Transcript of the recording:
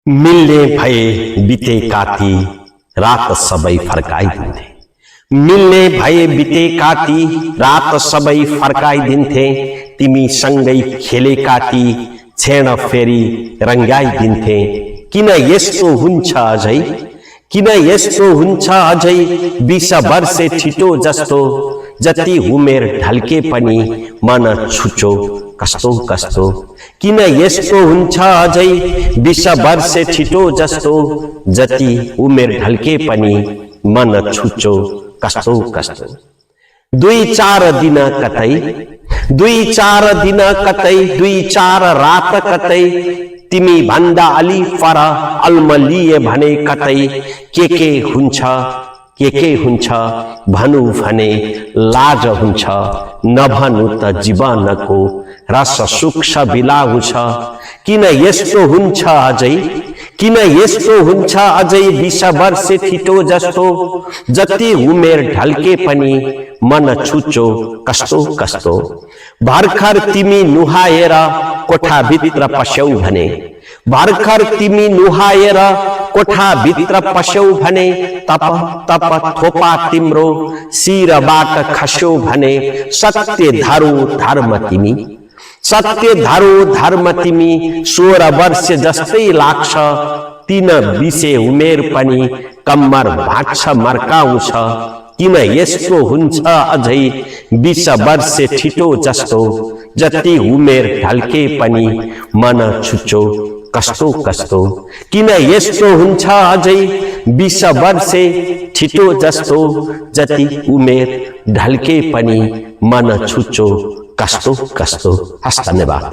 मिल्ने भए बिते काती रात सबै फर्काइदिन्थे। मिल्ने भए बिते काती रात सबै फर्काइदिन्थे। तिमी सँगै खेलेका ती क्षण फेरि रङ्गाइदिन्थे। किन यस्तो हुन्छ अझै, किन यस्तो हुन्छ अझै 20 वर्षे छिटो जस्तो। जति उमेर ढल्के पनि मन छुचो कस्तो कस्तो। किन यस्तो हुन्छ अझै 20 वर्षे छिटो जस्तो। जति उमेर ढल्के पनि मन छुचो कस्तो कस्तो। 2-4 दिन कतै, 2-4 दिन कतै, 2-4 रात कतै। तिमी भन्दा अलि फर अल्मलिए भने कतै। के हुन्छ, के हुन्छ भनु भने लाज हुन्छ। नभनु त जीवनको रस सूक्ष्म बिलाउँछ। किन यस्तो हुन्छ अझै, किन यस्तो हुन्छ अझै 20 वर्षे छिटो जस्तो। जति उमेर ढल्के पनि मन छुचो कस्तो कस्तो। भर्खर तिमी नुहाएर कोठाभित्र पस्यौ भने, भर्खर तिमी नुहाएर कोठाभित्र पस्यौ भने। तप तप थोपा तिम्रो शिरबाट खस्यौ भने। सत्य धारो धर्म तिमी, सत्य धारो धर्म तिमी। 16 वर्ष जस्तै लाग्छ 3 बिसे उमेर पनि कम्मर भाँच्छ मर्काउँछ। किन यस्तो हुन्छ अझै 20 वर्षे छिटो जस्तो। जति उमेर ढल्के पनि मन छुचो कस्तो कस्तो। किन यस्तो हुन्छ अझै 20 वर्षे छिटो जस्तो। जति उमेर ढल्के पनि मन छुचो कस्तो कस्तो। हस्, धन्यवाद।